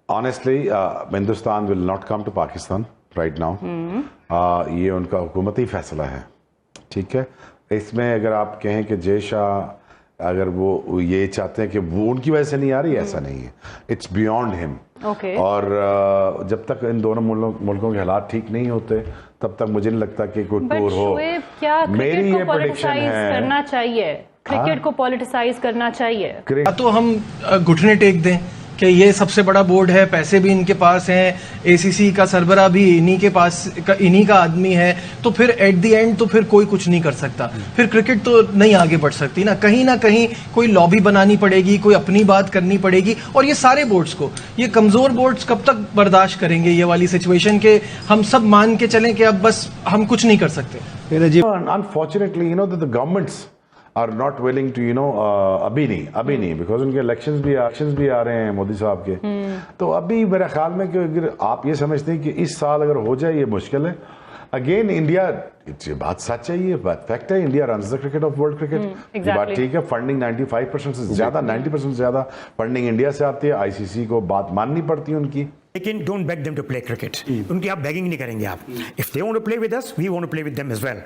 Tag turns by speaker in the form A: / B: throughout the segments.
A: Honestly Hindustan will not come to Pakistan right now. ये उनका हुकूमती फैसला है, ठीक है। इसमें अगर आप कहें कि जय शाह अगर वो ये चाहते हैं कि वो उनकी वजह से नहीं आ रही, ऐसा नहीं है, इट्स बियॉन्ड हिम। और जब तक इन दोनों मुल्कों के हालात ठीक नहीं होते तब तक मुझे नहीं लगता कि कोई टूर हो।
B: क्या
A: मेरी ये प्रेडिक्शन है,
B: करना चाहिए क्रिकेट को पॉलिटिसाइज करना चाहिए।
C: तो हम घुटने टेक दें कि ये सबसे बड़ा बोर्ड है, पैसे भी इनके पास हैं, एसीसी का सरबरा भी इन्हीं के पास इन्हीं का आदमी है, तो फिर एट द एंड तो फिर कोई कुछ नहीं कर सकता, फिर क्रिकेट तो नहीं आगे बढ़ सकती ना कहीं कोई लॉबी बनानी पड़ेगी, कोई अपनी बात करनी पड़ेगी। और ये सारे बोर्ड्स को, ये कमजोर बोर्ड्स कब तक बर्दाश्त करेंगे ये वाली सिचुएशन के हम सब मान के चलें कि अब बस हम कुछ नहीं कर सकते।
A: Unfortunately you know the governments are not willing to you know अभी नहीं बिकॉज उनके इलेक्शंस भी आ रहे हैं मोदी साहब के। तो अभी मेरे ख्याल में कि अगर आप ये समझते हैं कि इस साल अगर हो जाए ये मुश्किल है। अगेन इंडिया, ये बात सच है, ये बात फैक्ट है, India runs the cricket of world cricket. ये बात ठीक है, फंडिंग 95% से ज्यादा 90% से ज्यादा फंडिंग इंडिया से आती है। आईसीसी को बात माननी पड़ती है उनकी।
D: लेकिन don't beg them to play cricket. उनकी आप बेगिंग नहीं करेंगे आप। If they want to play with us, we want to play with them as well.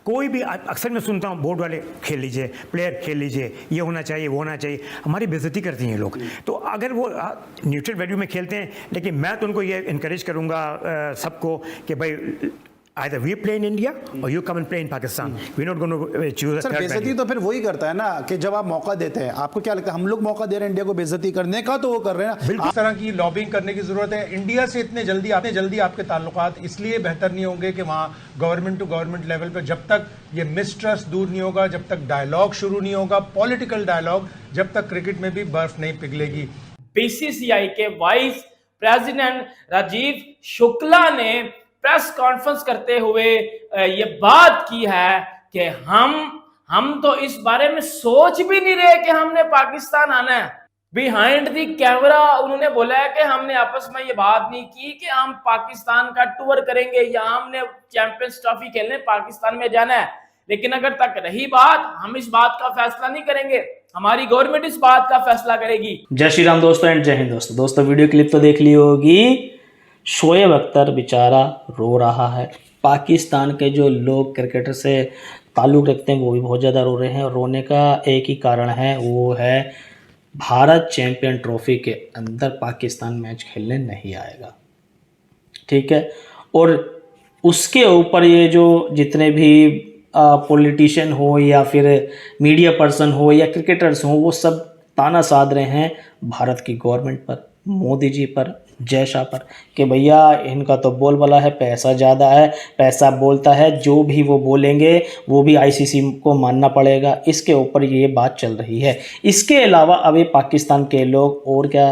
D: कोई भी अक्सर मैं सुनता हूँ बोर्ड वाले खेल लीजिए, प्लेयर खेल लीजिए, ये होना चाहिए वो होना चाहिए, हमारी बेइज्जती करती हैं लोग। तो अगर वो न्यूट्रल वैल्यू में खेलते हैं, लेकिन मैं तो उनको ये इनकरेज करूँगा सबको कि भाई either we play in India or you come and play in Pakistan. We're not going to choose a
E: sir बेइज्जती तो फिर वही करता है ना कि जब आप मौका देते हैं। आपको क्या लगता है हम लोग मौका दे रहे हैं इंडिया को बेइज्जती करने का, तो वो कर रहे हैं ना।
C: बिल्कुल इस तरह की लॉबिंग करने की जरूरत है। इंडिया से इतने जल्दी आपके ताल्लुकात इसलिए बेहतर नहीं होंगे कि वहाँ गवर्नमेंट टू गवर्नमेंट लेवल पे जब तक ये मिसट्रस्ट दूर नहीं होगा, जब तक डायलॉग शुरू नहीं होगा, पॉलिटिकल डायलॉग, जब तक क्रिकेट में भी बर्फ नहीं पिघलेगी।
F: बीसीसीआई के वाइस प्रेसिडेंट राजीव शुक्ला ने प्रेस कॉन्फ्रेंस करते हुए ये बात की है कि हम तो इस बारे में सोच भी नहीं रहे कि हमने पाकिस्तान आना है। बिहाइंड दी कैमरा उन्होंने बोला है कि हमने आपस में ये बात नहीं की कि हम पाकिस्तान का टूर करेंगे या हमने चैंपियंस ट्रॉफी खेलने पाकिस्तान में जाना है। लेकिन अगर तक रही बात, हम इस बात का फैसला नहीं करेंगे, हमारी गवर्नमेंट इस बात का फैसला करेगी।
G: जय श्री राम दोस्तों एंड जय हिंद दोस्तों। वीडियो क्लिप तो देख ली होगी। शोएब अख्तर बेचारा रो रहा है। पाकिस्तान के जो लोग क्रिकेटर से ताल्लुक़ रखते हैं वो भी बहुत ज़्यादा रो रहे हैं। और रोने का एक ही कारण है, वो है भारत चैंपियन ट्रॉफी के अंदर पाकिस्तान मैच खेलने नहीं आएगा, ठीक है। और उसके ऊपर ये जो जितने भी पॉलिटिशियन हो या फिर मीडिया पर्सन हो या क्रिकेटर्स हो, वो सब ताना साध रहे हैं भारत की गवर्नमेंट पर, मोदी जी पर, जय शाह पर, कि भैया इनका तो बोलबाला है, पैसा ज़्यादा है, पैसा बोलता है, जो भी वो बोलेंगे वो भी आईसीसी को मानना पड़ेगा। इसके ऊपर ये बात चल रही है। इसके अलावा अभी पाकिस्तान के लोग और क्या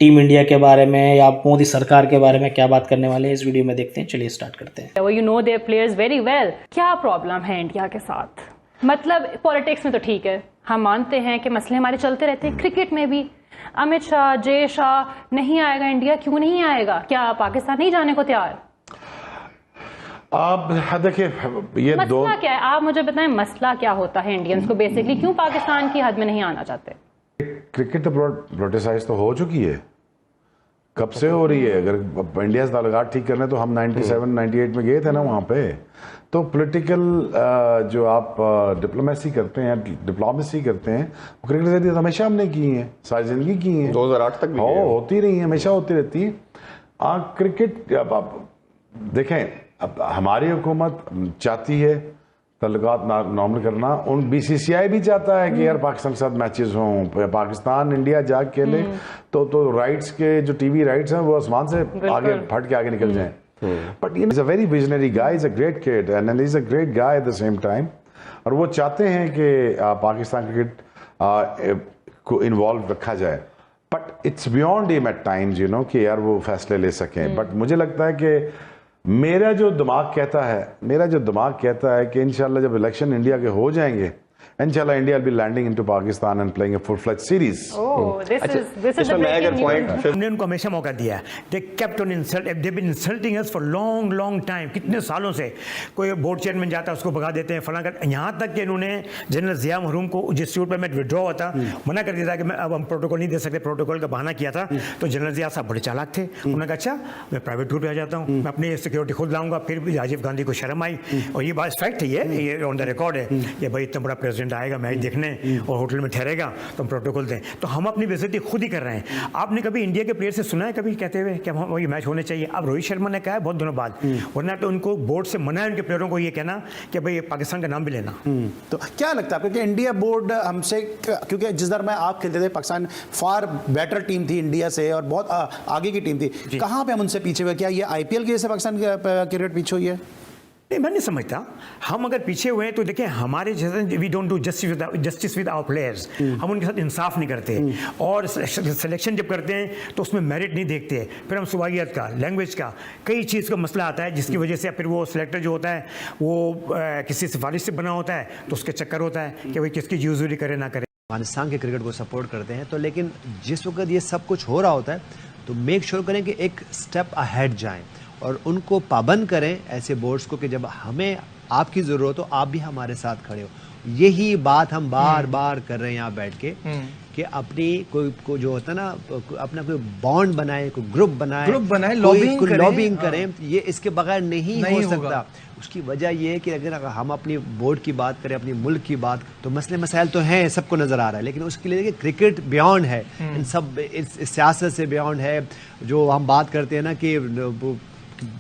G: टीम इंडिया के बारे में या मोदी सरकार के बारे में क्या बात करने वाले हैं, इस वीडियो में देखते हैं। चलिए स्टार्ट करते हैं।
B: You know their players very well. क्या प्रॉब्लम है इंडिया के साथ? मतलब पॉलिटिक्स में तो ठीक है, हम मानते हैं कि मसले हमारे चलते रहते हैं, क्रिकेट में भी अमित शाह, जय शाह नहीं आएगा इंडिया, क्यों नहीं आएगा? क्या पाकिस्तान नहीं जाने को तैयार?
A: आप देखिए ये
B: मसला क्या है, आप मुझे बताएं, मसला क्या होता है इंडियंस को बेसिकली, क्यों पाकिस्तान की हद में नहीं आना चाहते?
A: क्रिकेट प्रोटेसाइज तो हो चुकी है, कब से हो रही है। अगर इंडिया से ताल्लुकात ठीक करने तो हम 97-98 में गए थे ना वहाँ पे। तो पॉलिटिकल जो आप डिप्लोमेसी करते हैं, डिप्लोमेसी करते हैं, क्रिकेट से तो हमेशा हमने की है, सारी जिंदगी की है,
H: 2008 तक भी
A: होती रही है, हमेशा होती रहती है। क्रिकेट अब आप देखें, अब हमारी हुकूमत चाहती है ताल्लुकात नॉर्मल करना, उन बीसीसीआई भी चाहता है कि यार पाकिस्तान के साथ मैचेस हों, पाकिस्तान इंडिया जा खेले तो राइट्स के जो टीवी राइट्स हैं वो आसमान से आगे फट के आगे निकल जाएं। But he is a very visionary guy, is a great kid and he is a great guy at the same time. और वो चाहते हैं कि पाकिस्तान क्रिकेट को इन्वॉल्व रखा जाए, but it's beyond him at times, you know, कि यार वो फैसले ले सकें। बट मुझे लगता है कि मेरा जो दिमाग कहता है कि इंशाल्लाह जब इलेक्शन इंडिया के हो जाएंगे Inshallah, India will be landing into Pakistan and playing a full-fledged series.
B: Oh, this is the
H: इसमें मैं अगर
B: breaking news.
H: पॉइंट
D: हमने उनको हमेशा मौका दिया है। They kept on insult, they been insulting us for long long time, कितने सालों से। कोई बोर्ड चेयरमैन जाता है उसको भगा देते हैं, फलां कर, यहाँ तक कि इन्होंने जनरल जिया महरूम को जिस सूट पर मैं विड्रॉ हुआ था मना कर दिया था कि मैं अब हम प्रोटोकॉल नहीं दे सकते, प्रोटोकॉल का बहाना किया था। तो जनरल जिया साहब बड़े चालाक थे, उन्होंने कहा अच्छा मैं प्राइवेट टूर पे आ जाता हूँ, मैं अपनी सिक्योरिटी खुद लाऊंगा। फिर भी राजीव गांधी को शर्म आई, और ये बात फैक्ट है, ये ऑन द रिकॉर्ड है कि भाई इतना बड़ा प्रेसिडेंट आएगा मैच देखने और होटल में ठहरेगा तो हम प्रोटोकॉल दें। तो हम अपनी बेइज्जती खुद ही कर रहे हैं। आपने कभी इंडिया के प्लेयर से सुना है कभी कहते हुए कि हम ये मैच होने चाहिए? अब रोहित शर्मा ने कहा है बहुत दिनों बाद, वरना तो उनको बोर्ड से मना है उनके प्लेयरों को ये कहना कि भाई पाकिस्तान का नाम भी लेना।
E: तो क्या लगता है आपको कि इंडिया बोर्ड हमसे, क्योंकि जिस दर में आप खेलते थे पाकिस्तान फार बेटर टीम थी इंडिया से और बहुत आगे की टीम थी, कहाँ पे हम उनसे पीछे हुए? क्या ये आईपीएल की वजह से पाकिस्तान क्रिकेट पीछे हुई है?
D: नहीं, मैं नहीं समझता। हम अगर पीछे हुए हैं तो देखें, हमारे जैसे we don't do justice with our players, हम उनके साथ इंसाफ नहीं करते, और सिलेक्शन जब करते हैं तो उसमें मेरिट नहीं देखते। फिर हम सुवागियत का, लैंग्वेज का, कई चीज़ का मसला आता है, जिसकी वजह से फिर वो सिलेक्टर जो होता है वो किसी सिफारिश से बना होता है, तो उसके चक्कर होता है कि भाई किसकी यूजरी करे ना करे।
I: अफगानिस्तान के क्रिकेट को सपोर्ट करते हैं, तो लेकिन जिस वक्त ये सब कुछ हो रहा होता है तो मेक श्योर करें कि एक स्टेप अहेड जाएं और उनको पाबंद करें ऐसे बोर्ड्स को कि जब हमें आपकी ज़रूरत हो आप भी हमारे साथ खड़े हो। यही बात हम बार बार कर रहे हैं यहाँ बैठ के कि अपनी कोई जो होता है ना, अपना कोई बॉन्ड बनाए, कोई ग्रुप बनाए, लॉबिंग करें। ये इसके बगैर नहीं हो सकता। उसकी वजह ये है कि अगर हम अपनी बोर्ड की बात करें, अपनी मुल्क की बात, तो मसले मसाइल तो हैं, सबको नजर आ रहा है, लेकिन उसके लिए क्रिकेट बियॉन्ड है, इन सब इस सियासत से बियॉन्ड है। जो हम बात करते हैं ना कि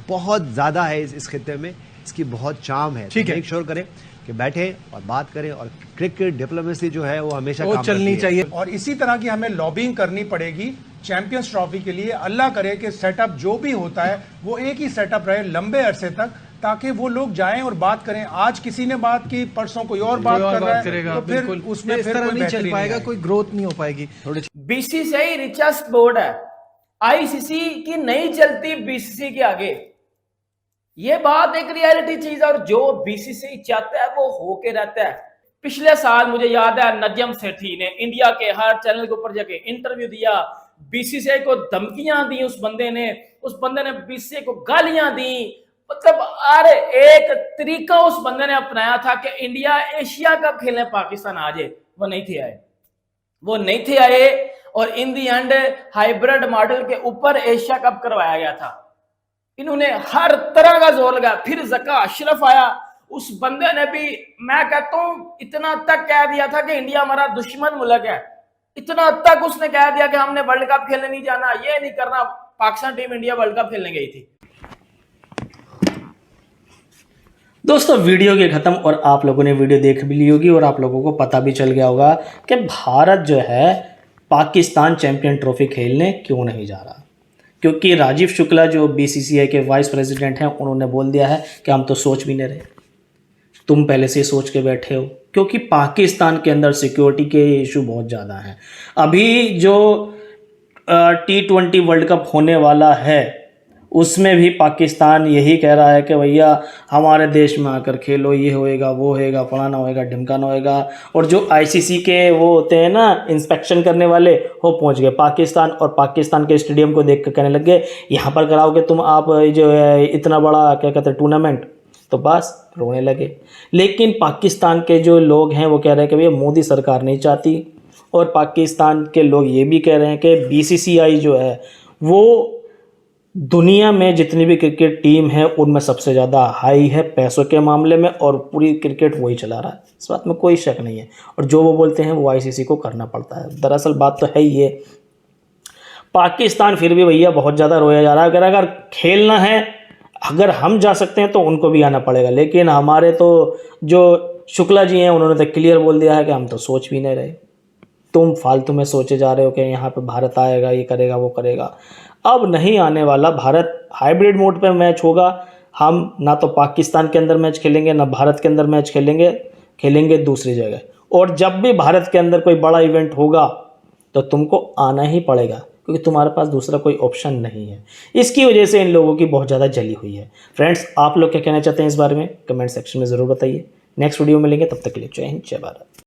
I: बहुत ज्यादा है इस खित्ते में, इसकी बहुत चार्म है। ठीक है, मेक श्योर करें कि बैठे और बात करें, और क्रिकेट डिप्लोमेसी जो है वो हमेशा काम
C: चलनी चाहिए।
J: और इसी तरह की हमें लॉबिंग करनी पड़ेगी चैंपियंस ट्रॉफी के लिए। अल्लाह करे कि सेटअप जो भी होता है वो एक ही सेटअप रहे लंबे अरसे तक, ताकि वो लोग जाएं और बात करें। आज किसी ने बात की, परसों कोई और बात कर रहा है, तो फिर उसमें
C: इस तरह नहीं चल पाएगा, कोई ग्रोथ नहीं हो पाएगी।
F: बीसीसीआई रिचेस्ट बोर्ड है, आईसीसी की नहीं चलती बीसीसी के आगे। ये बात एक रियलिटी चीज है, और जो बीसीसीआई चाहता है वो होके रहता है। पिछले साल मुझे याद है नजम सेठी ने इंडिया के हर चैनल के ऊपर जाके इंटरव्यू दिया, बीसीसीआई को धमकियां दी, उस बंदे ने बीसीसीआई को गालियां दी। मतलब अरे एक तरीका उस बंदे ने अपनाया था कि इंडिया एशिया कप खेलने पाकिस्तान आ जाए, वो नहीं थे आए, और इन दी एंड हाइब्रिड मॉडल के ऊपर एशिया कप करवाया गया था। इन्होंने हर तरह का जोर लगाया। फिर जका अशरफ आया, उस बंदे ने भी, मैं कहता हूं, इतना तक कह दिया था कि इंडिया हमारा दुश्मन मुल्क है। इतना तक उसने कह दिया कि हमने वर्ल्ड कप खेलने नहीं जाना, ये नहीं करना। Pakistan team India world cup खेलने गई थी।
G: दोस्तों वीडियो के ख़त्म, और आप लोगों ने वीडियो देख भी ली होगी और आप लोगों को पता भी चल गया होगा कि भारत जो है पाकिस्तान चैंपियन ट्रॉफी खेलने क्यों नहीं जा रहा। क्योंकि राजीव शुक्ला जो बीसीसीआई के वाइस प्रेसिडेंट हैं, उन्होंने बोल दिया है कि हम तो सोच भी नहीं रहे, तुम पहले से सोच के बैठे हो। क्योंकि पाकिस्तान के अंदर सिक्योरिटी के इशू बहुत ज़्यादा हैं। अभी जो T20 वर्ल्ड कप होने वाला है उसमें भी पाकिस्तान यही कह रहा है कि भैया हमारे देश में आकर खेलो, ये होएगा, वो होएगा, फलाना होएगा, ढिमकाना होएगा। और जो आईसीसी के वो होते हैं ना इंस्पेक्शन करने वाले, वो पहुंच गए पाकिस्तान, और पाकिस्तान के स्टेडियम को देख कर कहने लग गए यहाँ पर कराओगे तुम आप जो है इतना बड़ा क्या कहते हैं टूर्नामेंट, तो बस रोने लगे। लेकिन पाकिस्तान के जो लोग हैं वो कह रहे हैं कि भैया मोदी सरकार नहीं चाहती, और पाकिस्तान के लोग ये भी कह रहे हैं कि बीसीसीआई जो है वो दुनिया में जितनी भी क्रिकेट टीम है उनमें सबसे ज़्यादा हाई है पैसों के मामले में, और पूरी क्रिकेट वही चला रहा है, इस बात में कोई शक नहीं है। और जो वो बोलते हैं वो आईसीसी को करना पड़ता है। दरअसल बात तो है ही ये। पाकिस्तान फिर भी भैया बहुत ज़्यादा रोया जा रहा है। अगर खेलना है, अगर हम जा सकते हैं तो उनको भी आना पड़ेगा। लेकिन हमारे तो जो शुक्ला जी हैं उन्होंने तो क्लियर बोल दिया है कि हम तो सोच भी नहीं रहे, तुम फालतू में सोचे जा रहे हो कि यहाँ पे भारत आएगा, ये करेगा, वो करेगा। अब नहीं आने वाला। भारत हाइब्रिड मोड पे मैच होगा। हम ना तो पाकिस्तान के अंदर मैच खेलेंगे, ना भारत के अंदर मैच खेलेंगे दूसरी जगह। और जब भी भारत के अंदर कोई बड़ा इवेंट होगा तो तुमको आना ही पड़ेगा, क्योंकि तुम्हारे पास दूसरा कोई ऑप्शन नहीं है। इसकी वजह से इन लोगों की बहुत ज़्यादा जली हुई है। फ्रेंड्स, आप लोग क्या कहना चाहते हैं इस बारे में कमेंट सेक्शन में ज़रूर बताइए। नेक्स्ट वीडियो में मिलेंगे, तब तक के लिए जय हिंद जय भारत।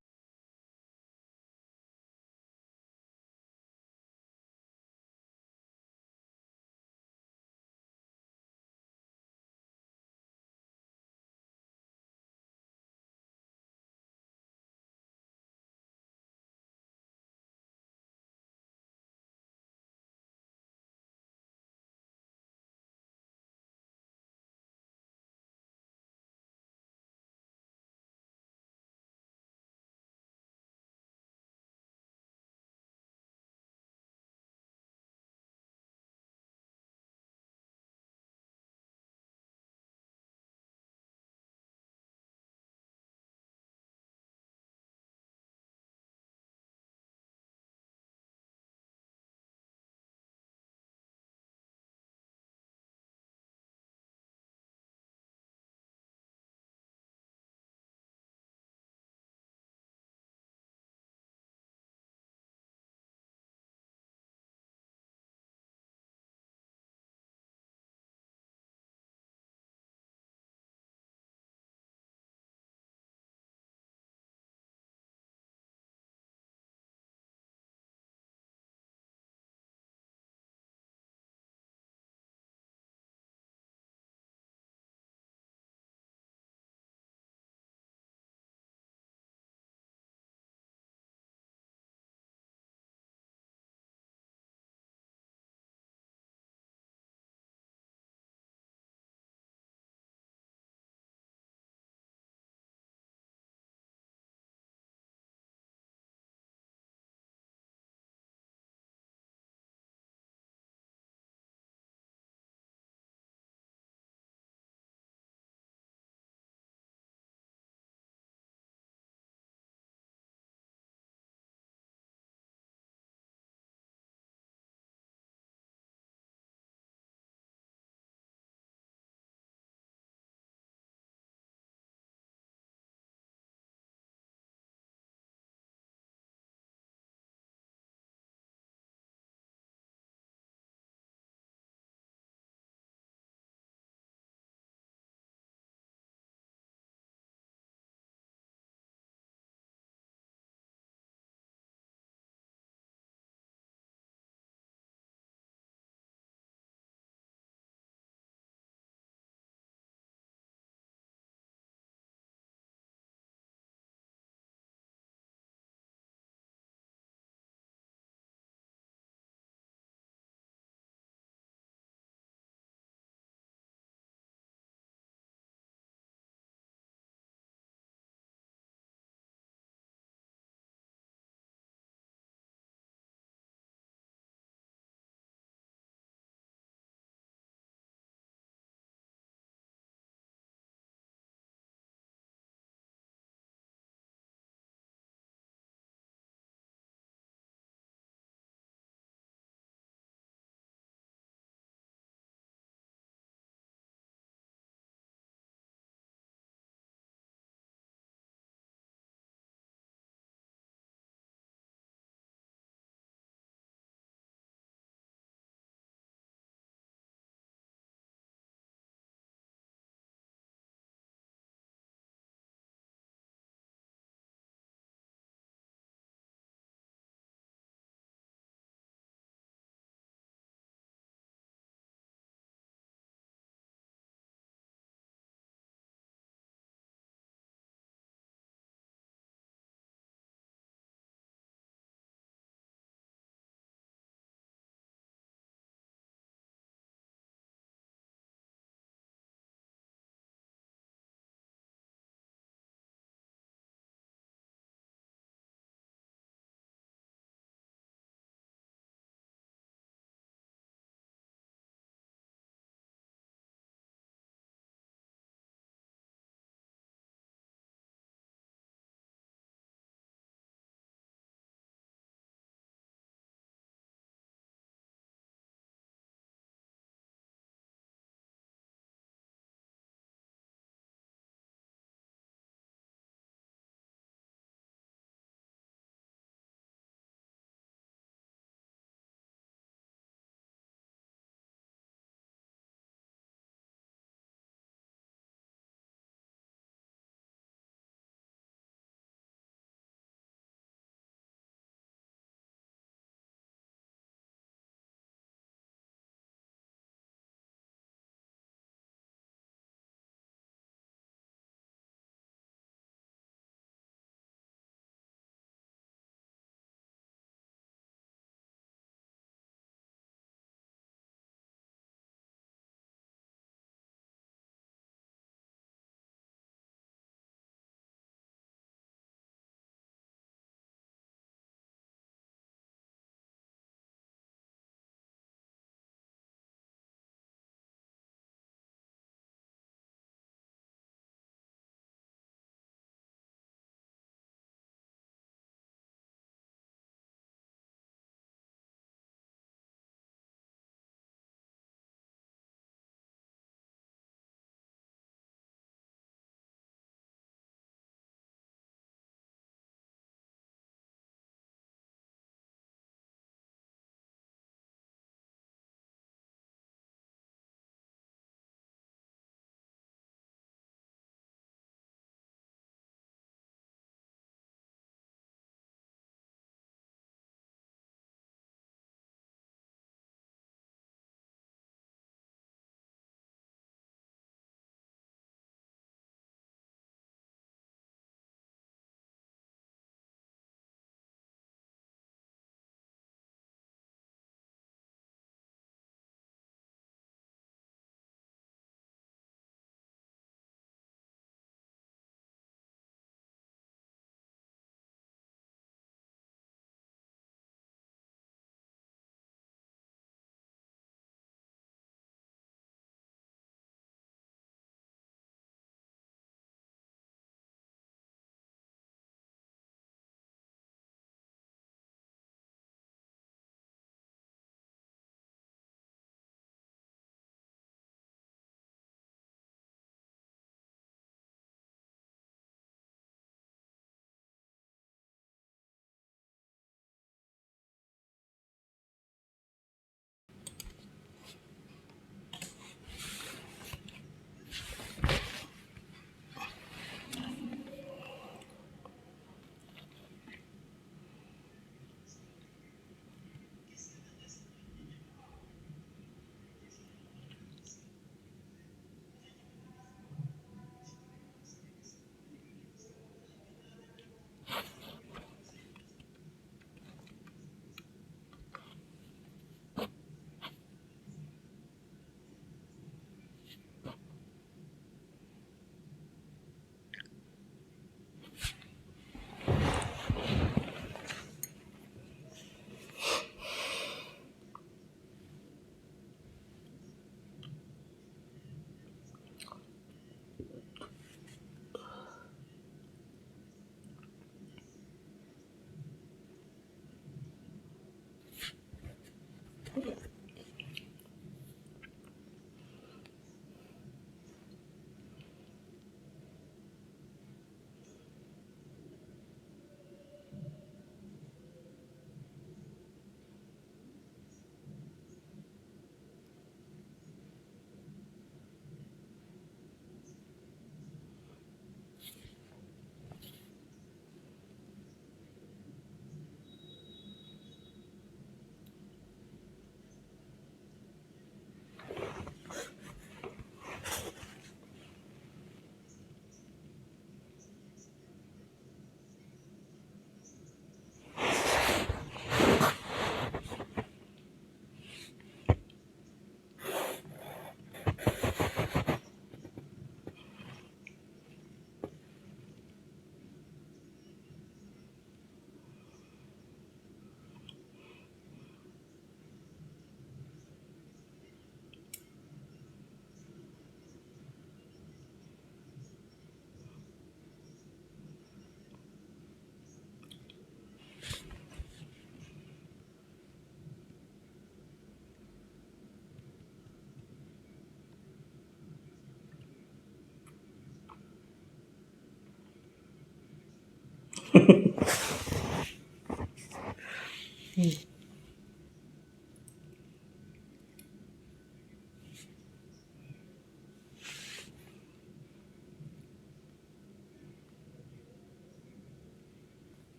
G: है।